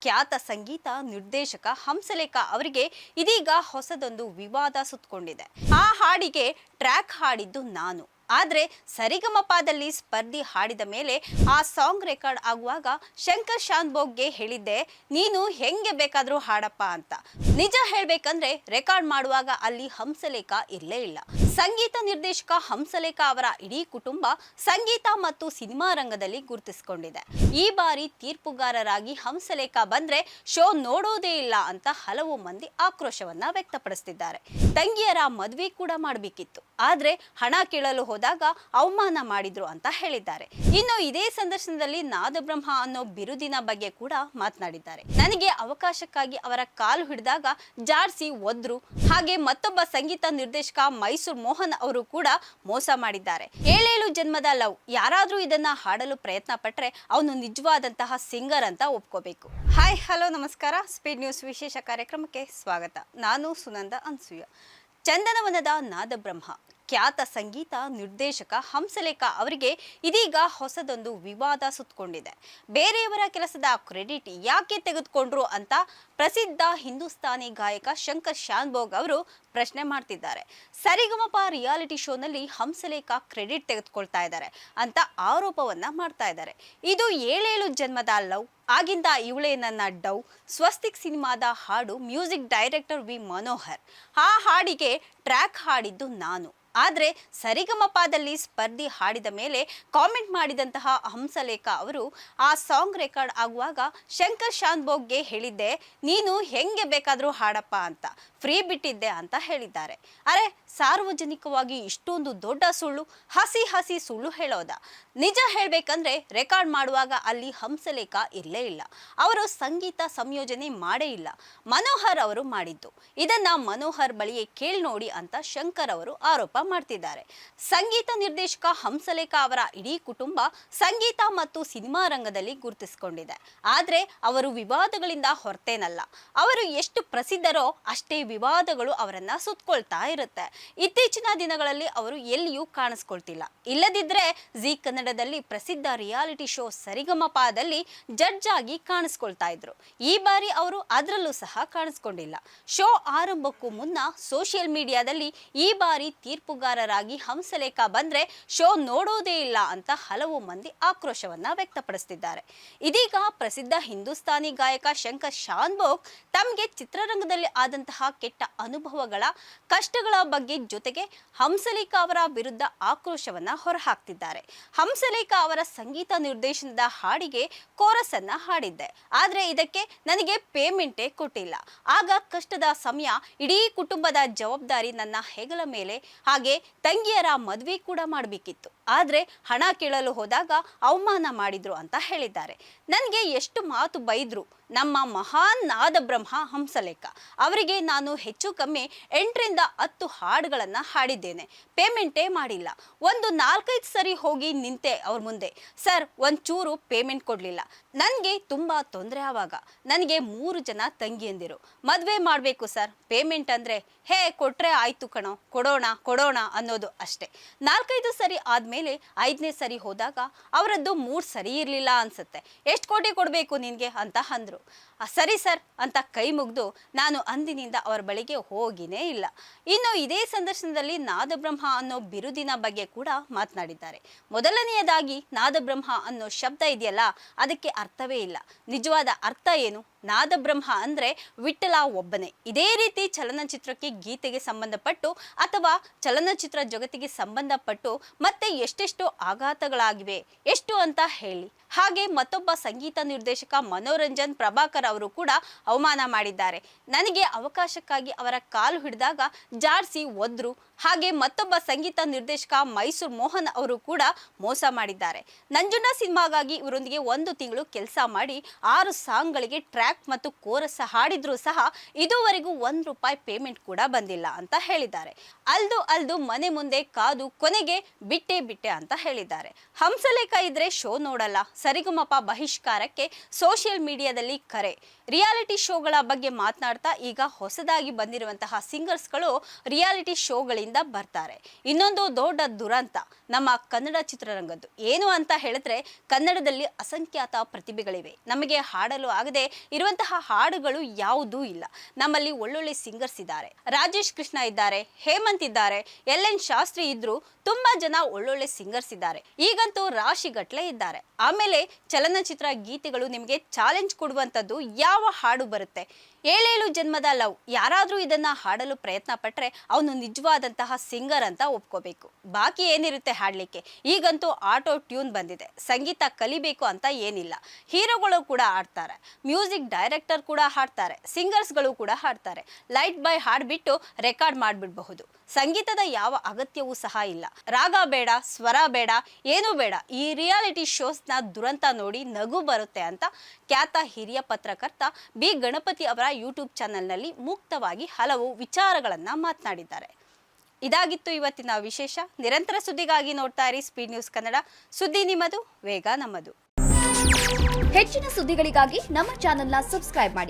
ಖ್ಯಾತ ಸಂಗೀತ ನಿರ್ದೇಶಕ ಹಂಸಲೇಖ ಅವರಿಗೆ ಇದೀಗ ಹೊಸದೊಂದು ವಿವಾದ ಸುತ್ತಕೊಂಡಿದೆ. ಆ ಹಾಡಿಗೆ ಟ್ರ್ಯಾಕ್ ಹಾಡಿದ್ದು ನಾನು, ಆದ್ರೆ ಸರಿಗಮಪದಲ್ಲಿ ಸ್ಪರ್ಧಿ ಹಾಡಿದ ಮೇಲೆ ಆ ಸಾಂಗ್ ರೆಕಾರ್ಡ್ ಆಗುವಾಗ ಶಂಕರ್ ಶಾನ್ಭೋಗ್ಗೆ ಹೇಳಿದ್ದೆ, ನೀನು ಹೆಂಗೆ ಬೇಕಾದ್ರೂ ಹಾಡಪ್ಪ ಅಂತ. ನಿಜ ಹೇಳ್ಬೇಕಂದ್ರೆ ರೆಕಾರ್ಡ್ ಮಾಡುವಾಗ ಅಲ್ಲಿ ಹಂಸಲೇಖ ಇರಲೇ ಇಲ್ಲ. ಸಂಗೀತ ನಿರ್ದೇಶಕ ಹಂಸಲೇಖ ಅವರ ಇಡೀ ಕುಟುಂಬ ಸಂಗೀತ ಮತ್ತು ಸಿನಿಮಾ ರಂಗದಲ್ಲಿ ಗುರುತಿಸಿಕೊಂಡಿದೆ. ಈ ಬಾರಿ ತೀರ್ಪುಗಾರರಾಗಿ ಹಂಸಲೇಖ ಬಂದ್ರೆ ಶೋ ನೋಡೋದೇ ಇಲ್ಲ ಅಂತ ಹಲವು ಮಂದಿ ಆಕ್ರೋಶವನ್ನ ವ್ಯಕ್ತಪಡಿಸುತ್ತಿದ್ದಾರೆ. ತಂಗಿಯರ ಮದುವೆ ಕೂಡ ಮಾಡಬೇಕಿತ್ತು, ಆದ್ರೆ ಹಣ ಕೇಳಲು ಹೋದಾಗ ಅವಮಾನ ಮಾಡಿದ್ರು ಅಂತ ಹೇಳಿದ್ದಾರೆ. ಇನ್ನು ಇದೇ ಸಂದರ್ಶನದಲ್ಲಿ ನಾದಬ್ರಹ್ಮ ಅನ್ನೋ ಬಿರುದಿನ ಬಗ್ಗೆ ಕೂಡ ಮಾತನಾಡಿದ್ದಾರೆ. ನನಗೆ ಅವಕಾಶಕ್ಕಾಗಿ ಅವರ ಕಾಲು ಹಿಡಿದಾಗ ಜಾಡ್ಸಿ ಒದ್ರು, ಹಾಗೆ ಮತ್ತೊಬ್ಬ ಸಂಗೀತ ನಿರ್ದೇಶಕ ಮೈಸೂರು ಮೋಹನ್ ಅವರು ಕೂಡ ಮೋಸ ಮಾಡಿದ್ದಾರೆ. 7 ಜನ್ಮದ ಲವ್, ಯಾರಾದ್ರೂ ಇದನ್ನ ಹಾಡಲು ಪ್ರಯತ್ನ ಪಟ್ರೆ ಅವನು ನಿಜವಾದಂತಹ ಸಿಂಗರ್ ಅಂತ ಒಪ್ಕೋಬೇಕು. ಹಾಯ್ ಹಲೋ ನಮಸ್ಕಾರ, ಸ್ಪೀಡ್ ನ್ಯೂಸ್ ವಿಶೇಷ ಕಾರ್ಯಕ್ರಮಕ್ಕೆ ಸ್ವಾಗತ. ನಾನು ಸುನಂದ ಅನ್ಸೂಯ. ಚಂದನವನದ ನಾದಬ್ರಹ್ಮ ಖ್ಯಾತ ಸಂಗೀತ ನಿರ್ದೇಶಕ ಹಂಸಲೇಖ ಅವರಿಗೆ ಇದೀಗ ಹೊಸದೊಂದು ವಿವಾದ ಸುತ್ತಕೊಂಡಿದೆ. ಬೇರೆಯವರ ಕೆಲಸದ ಕ್ರೆಡಿಟ್ ಯಾಕೆ ತೆಗೆದುಕೊಂಡ್ರು ಅಂತ ಪ್ರಸಿದ್ಧ ಹಿಂದೂಸ್ತಾನಿ ಗಾಯಕ ಶಂಕರ್ ಶಾನ್ಭೋಗ್ ಅವರು ಪ್ರಶ್ನೆ ಮಾಡ್ತಿದ್ದಾರೆ. ಸರಿಗಮಪ ರಿಯಾಲಿಟಿ ಶೋನಲ್ಲಿ ಹಂಸಲೇಖ ಕ್ರೆಡಿಟ್ ತೆಗೆದುಕೊಳ್ತಾ ಇದ್ದಾರೆ ಅಂತ ಆರೋಪವನ್ನ ಮಾಡ್ತಾ ಇದ್ದಾರೆ. ಇದು 7 ಜನ್ಮದ ಲವ್, ಆಗಿಂದ ಇವಳೇ ನನ್ನ ಡವ್, ಸ್ವಸ್ತಿಕ್ ಸಿನಿಮಾದ ಹಾಡು, ಮ್ಯೂಸಿಕ್ ಡೈರೆಕ್ಟರ್ ವಿ ಮನೋಹರ್. ಆ ಹಾಡಿಗೆ ಟ್ರ್ಯಾಕ್ ಹಾಡಿದ್ದು ನಾನು, ಆದ್ರೆ ಸರಿಗಮಪದಲ್ಲಿ ಸ್ಪರ್ಧಿ ಹಾಡಿದ ಮೇಲೆ ಕಾಮೆಂಟ್ ಮಾಡಿದಂತಹ ಹಂಸಲೇಖ ಅವರು ಆ ಸಾಂಗ್ ರೆಕಾರ್ಡ್ ಆಗುವಾಗ ಶಂಕರ್ ಶಾನ್ಭೋಗ್ಗೆ ಹೇಳಿದ್ದೆ, ನೀನು ಹೆಂಗೆ ಬೇಕಾದ್ರೂ ಹಾಡಪ್ಪ ಅಂತ, ಫ್ರೀ ಬಿಟ್ಟಿದ್ದೆ ಅಂತ ಹೇಳಿದ್ದಾರೆ. ಅರೆ, ಸಾರ್ವಜನಿಕವಾಗಿ ಇಷ್ಟೊಂದು ದೊಡ್ಡ ಸುಳ್ಳು, ಹಸಿ ಸುಳ್ಳು ಹೇಳೋದ? ನಿಜ ಹೇಳ್ಬೇಕಂದ್ರೆ ರೆಕಾರ್ಡ್ ಮಾಡುವಾಗ ಅಲ್ಲಿ ಹಂಸಲೇಖ ಇರಲೇ ಇಲ್ಲ. ಅವರು ಸಂಗೀತ ಸಂಯೋಜನೆ ಮಾಡೇ ಇಲ್ಲ, ಮನೋಹರ್ ಅವರು ಮಾಡಿದ್ದು. ಇದನ್ನ ಮನೋಹರ್ ಬಳಿಯೇ ಕೇಳಿ ನೋಡಿ ಅಂತ ಶಂಕರ್ ಅವರು ಆರೋಪ ಮಾಡ್ತಿದ್ದಾರೆ. ಸಂಗೀತ ನಿರ್ದೇಶಕ ಹಂಸಲೇಖ ಅವರ ಇಡೀ ಕುಟುಂಬ ಸಂಗೀತ ಮತ್ತು ಸಿನಿಮಾ ರಂಗದಲ್ಲಿ ಗುರುತಿಸಿಕೊಂಡಿದೆ. ಆದ್ರೆ ಅವರು ವಿವಾದಗಳಿಂದ ಹೊರತೇನಲ್ಲ. ಅವರು ಎಷ್ಟು ಪ್ರಸಿದ್ಧರೋ ಅಷ್ಟೇ ವಿವಾದಗಳು ಅವರನ್ನ ಸುತ್ತಕೊಳ್ತಾ ಇರುತ್ತೆ. ಇತ್ತೀಚಿನ ದಿನಗಳಲ್ಲಿ ಅವರು ಎಲ್ಲಿಯೂ ಕಾಣಿಸ್ಕೊಳ್ತಿಲ್ಲ. ಇಲ್ಲದಿದ್ರೆ ಜಿ ಕನ್ನಡದಲ್ಲಿ ಪ್ರಸಿದ್ಧ ರಿಯಾಲಿಟಿ ಶೋ ಸರಿಗಮಪದಲ್ಲಿ ಜಡ್ಜ್ ಆಗಿ ಕಾಣಿಸ್ಕೊಳ್ತಾ ಇದ್ರು. ಈ ಬಾರಿ ಅವರು ಅದರಲ್ಲೂ ಸಹ ಕಾಣಿಸ್ಕೊಂಡಿಲ್ಲ. ಶೋ ಆರಂಭಕ್ಕೂ ಮುನ್ನ ಸೋಷಿಯಲ್ ಮೀಡಿಯಾದಲ್ಲಿ ಈ ಬಾರಿ ತೀರ್ಪುಗಾರರಾಗಿ ಹಂಸಲೇಖ ಬಂದ್ರೆ ಶೋ ನೋಡೋದೇ ಇಲ್ಲ ಅಂತ ಹಲವು ಮಂದಿ ಆಕ್ರೋಶವನ್ನ ವ್ಯಕ್ತಪಡಿಸುತ್ತಿದ್ದಾರೆ. ಇದೀಗ ಪ್ರಸಿದ್ಧ ಹಿಂದೂಸ್ತಾನಿ ಗಾಯಕ ಶಂಕರ್ ಶಾನ್ಭೋಗ್ ತಮಗೆ ಚಿತ್ರರಂಗದಲ್ಲಿ ಆದಂತಹ ಕೆಟ್ಟ ಅನುಭವಗಳ ಕಷ್ಟಗಳ ಬಗ್ಗೆ ಜೊತೆಗೆ ಹಂಸಲೇಖ ಅವರ ವಿರುದ್ಧ ಆಕ್ರೋಶವನ್ನ ಹೊರಹಾಕ್ತಿದ್ದಾರೆ. ಹಂಸಲೇಖ ಅವರ ಸಂಗೀತ ನಿರ್ದೇಶನದ ಹಾಡಿಗೆ ಕೋರಸ್ ಅನ್ನ ಹಾಡಿದ್ದೆ, ಆದ್ರೆ ಇದಕ್ಕೆ ನನಗೆ ಪೇಮೆಂಟೇ ಕೊಟ್ಟಿಲ್ಲ. ಆಗ ಕಷ್ಟದ ಸಮಯ, ಇಡೀ ಕುಟುಂಬದ ಜವಾಬ್ದಾರಿ ನನ್ನ ಹೆಗಲ ಮೇಲೆ, ಹಾಗೆ ತಂಗಿಯರ ಮದುವೆ ಕೂಡ ಮಾಡಬೇಕಿತ್ತು, ಆದ್ರೆ ಹಣ ಕೇಳಲು ಹೋದಾಗ ಅವಮಾನ ಮಾಡಿದ್ರು ಅಂತ ಹೇಳಿದ್ದಾರೆ. ನನಗೆ ಎಷ್ಟು ಮಾತು ಬೈದ್ರು ನಮ್ಮ ಮಹಾನ್ ನಾದಬ್ರಹ್ಮ ಹಂಸಲೇಖ ಅವರಿಗೆ ನಾನು ಹೆಚ್ಚು ಕಮ್ಮಿ 8ರಿಂದ 10 ಹಾಡುಗಳನ್ನ ಹಾಡಿದ್ದೇನೆ, ಪೇಮೆಂಟೇ ಮಾಡಿಲ್ಲ. ಒಂದು 4-5 ಸರಿ ಹೋಗಿ ನಿಂತೆ ಅವ್ರ ಮುಂದೆ, ಸರ್ ಒಂಚೂರು ಪೇಮೆಂಟ್ ಕೊಡ್ಲಿಲ್ಲ. ನನಗೆ ತುಂಬಾ ತೊಂದರೆ. ಆವಾಗ ನನಗೆ 3 ಜನ ತಂಗಿಯಂದಿರು, ಮದುವೆ ಮಾಡಬೇಕು ಸರ್, ಪೇಮೆಂಟ್ ಅಂದ್ರೆ ಹೇ ಕೊಟ್ರೆ ಆಯ್ತು ಕಣೋ, ಕೊಡೋಣ ಅನ್ನೋದು ಅಷ್ಟೇ. 4-5 ಸರಿ ಆದ್ಮೇಲೆ 5ನೇ ಸರಿ ಹೋದಾಗ ಅವರದ್ದು ಮೂಡ್ ಸರಿ ಇರ್ಲಿಲ್ಲ ಅನ್ಸುತ್ತೆ. ಎಷ್ಟು ಕೋಟಿ ಕೊಡ್ಬೇಕು ನಿನ್ಗೆ ಅಂತ ಅಂದ್ರು. ಸರಿ ಸರ್ ಅಂತ ಕೈ ಮುಗ್ದು ನಾನು ಅಂದಿನಿಂದ ಅವರ ಬಳಿಗೆ ಹೋಗಿನೇ ಇಲ್ಲ. ಇನ್ನು ಇದೇ ಸಂದರ್ಶನದಲ್ಲಿ ನಾದಬ್ರಹ್ಮ ಅನ್ನೋ ಬಿರುದಿನ ಬಗ್ಗೆ ಕೂಡ ಮಾತನಾಡಿದ್ದಾರೆ. ಮೊದಲನೆಯದಾಗಿ ನಾದಬ್ರಹ್ಮ ಅನ್ನೋ ಶಬ್ದ ಇದೆಯಲ್ಲ, ಅದಕ್ಕೆ ಅರ್ಥವೇ ಇಲ್ಲ. ನಿಜವಾದ ಅರ್ಥ ಏನು? ನಾದಬ್ರಹ್ಮ ಅಂದ್ರೆ ವಿಠ್ಠಲ ಒಬ್ಬನೇ. ಇದೇ ರೀತಿ ಚಲನಚಿತ್ರಕ್ಕೆ, ಗೀತೆಗೆ ಸಂಬಂಧಪಟ್ಟು ಅಥವಾ ಚಲನಚಿತ್ರ ಜಗತ್ತಿಗೆ ಸಂಬಂಧಪಟ್ಟು ಮತ್ತೆ ಎಷ್ಟೆಷ್ಟು ಆಘಾತಗಳಾಗಿವೆ, ಎಷ್ಟು ಅಂತ ಹೇಳಿ. ಹಾಗೆ ಮತ್ತೊಬ್ಬ ಸಂಗೀತ ನಿರ್ದೇಶಕ ಮನೋರಂಜನ್ ಪ್ರಭಾಕರ್ ಅವರು ಕೂಡ ಅವಮಾನ ಮಾಡಿದ್ದಾರೆ. ನನಗೆ ಅವಕಾಶಕ್ಕಾಗಿ ಅವರ ಕಾಲು ಹಿಡಿದಾಗ ಜಾಡ್ಸಿ ಒದ್ರು, ಹಾಗೆ ಮತ್ತೊಬ್ಬ ಸಂಗೀತ ನಿರ್ದೇಶಕ ಮೈಸೂರು ಮೋಹನ್ ಅವರು ಕೂಡ ಮೋಸ ಮಾಡಿದ್ದಾರೆ. ನಂಜುಂಡ ಸಿನಿಮಾಗಾಗಿ ಇವರೊಂದಿಗೆ 1 ತಿಂಗಳು ಕೆಲಸ ಮಾಡಿ 6 ಸಾಂಗ್ಗಳಿಗೆ ಟ್ರ್ಯಾಕ್ ಮತ್ತು ಕೋರಸ್ ಹಾಡಿದ್ರು ಸಹ ಇದುವರೆಗೂ ₹1 ಪೇಮೆಂಟ್ ಕೂಡ ಬಂದಿಲ್ಲ ಅಂತ ಹೇಳಿದ್ದಾರೆ. ಅಲ್ದು ಮನೆ ಮುಂದೆ ಕಾದು ಕೊನೆಗೆ ಬಿಟ್ಟೆ ಅಂತ ಹೇಳಿದ್ದಾರೆ. ಹಂಸಲೇಖ ಇದ್ರೆ ಶೋ ನೋಡಲ್ಲ, ಸರಿಗಮಪ ಬಹಿಷ್ಕಾರಕ್ಕೆ ಸೋಷಿಯಲ್ ಮೀಡಿಯಾದಲ್ಲಿ ಕರೆ. ರಿಯಾಲಿಟಿ ಶೋಗಳ ಬಗ್ಗೆ ಮಾತನಾಡ್ತಾ ಈಗ ಹೊಸದಾಗಿ ಬಂದಿರುವಂತಹ ಸಿಂಗರ್ಸ್ಗಳು ರಿಯಾಲಿಟಿ ಶೋಗಳಿಂದ ಬರ್ತಾರೆ. ಇನ್ನೊಂದು ದೊಡ್ಡ ದುರಂತ ನಮ್ಮ ಕನ್ನಡ ಚಿತ್ರರಂಗದ್ದು. ಏನು ಅಂತ ಹೇಳಿದ್ರೆ, ಕನ್ನಡದಲ್ಲಿ ಅಸಂಖ್ಯಾತ ಪ್ರತಿಭೆಗಳಿವೆ. ನಮಗೆ ಹಾಡಲು ಆಗದೆ ಇರುವ ಇರುವಂತಹ ಹಾಡುಗಳು ಯಾವುದೂ ಇಲ್ಲ. ನಮ್ಮಲ್ಲಿ ಒಳ್ಳೊಳ್ಳೆ ಸಿಂಗರ್ಸ್ ಇದ್ದಾರೆ, ರಾಜೇಶ್ ಕೃಷ್ಣ ಇದ್ದಾರೆ, ಹೇಮಂತ್ ಇದ್ದಾರೆ, LN ಶಾಸ್ತ್ರಿ ಇದ್ರು, ತುಂಬಾ ಜನ ಒಳ್ಳೊಳ್ಳೆ ಸಿಂಗರ್ಸ್ ಇದ್ದಾರೆ. ಈಗಂತೂ ರಾಶಿಗಟ್ಲೆ ಇದ್ದಾರೆ. ಆಮೇಲೆ ಚಲನಚಿತ್ರ ಗೀತೆಗಳು ನಿಮಗೆ ಚಾಲೆಂಜ್ ಕೊಡುವಂಥದ್ದು ಯಾವ ಹಾಡು ಬರುತ್ತೆ? 7 ಜನ್ಮದ ಲವ್, ಯಾರಾದರೂ ಇದನ್ನ ಹಾಡಲು ಪ್ರಯತ್ನ ಪಟ್ಟರೆ ಅವನು ನಿಜವಾದಂತಹ ಸಿಂಗರ್ ಅಂತ ಒಪ್ಕೋಬೇಕು. ಬಾಕಿ ಏನಿರುತ್ತೆ ಹಾಡಲಿಕ್ಕೆ? ಈಗಂತೂ ಆಟೋ ಟ್ಯೂನ್ ಬಂದಿದೆ, ಸಂಗೀತ ಕಲಿಬೇಕು ಅಂತ ಏನಿಲ್ಲ. ಹೀರೋಗಳು ಕೂಡ ಹಾಡ್ತಾರೆ, ಮ್ಯೂಸಿಕ್ ಡೈರೆಕ್ಟರ್ ಕೂಡ ಹಾಡ್ತಾರೆ, ಸಿಂಗರ್ಸ್ಗಳು ಕೂಡ ಹಾಡ್ತಾರೆ. ಲೈಟ್ ಬೈ ಹಾಡ್ಬಿಟ್ಟು ರೆಕಾರ್ಡ್ ಮಾಡಿಬಿಡಬಹುದು. ಸಂಗೀತದ ಯಾವ ಅಗತ್ಯವೂ ಸಹ ಇಲ್ಲ. ರಾಗ ಬೇಡ, ಸ್ವರ ಬೇಡ, ಏನೂ ಬೇಡ. ಈ ರಿಯಾಲಿಟಿ ಶೋಸ್ನ ದುರಂತ ನೋಡಿ ನಗು ಬರುತ್ತೆ ಅಂತ ಖ್ಯಾತ ಹಿರಿಯ ಪತ್ರಕರ್ತ ಬಿ ಗಣಪತಿ ಅವರ ಯೂಟ್ಯೂಬ್ ಚಾನೆಲ್ನಲ್ಲಿ ಮುಕ್ತವಾಗಿ ಹಲವು ವಿಚಾರಗಳನ್ನು ಮಾತನಾಡಿದ್ದಾರೆ. ಇದಾಗಿತ್ತು ಇವತ್ತಿನ ವಿಶೇಷ. ನಿರಂತರ ಸುದ್ದಿಗಾಗಿ ನೋಡ್ತಾ ಇರಿ ಸ್ಪೀಡ್ ನ್ಯೂಸ್ ಕನ್ನಡ. ಸುದ್ದಿ ನಿಮ್ಮದು, ವೇಗ ನಮ್ಮದು. ಹೆಚ್ಚಿನ ಸುದ್ದಿಗಳಿಗಾಗಿ ನಮ್ಮ ಚಾನೆಲ್ನ ಸಬ್ಸ್ಕ್ರೈಬ್ ಮಾಡಿ.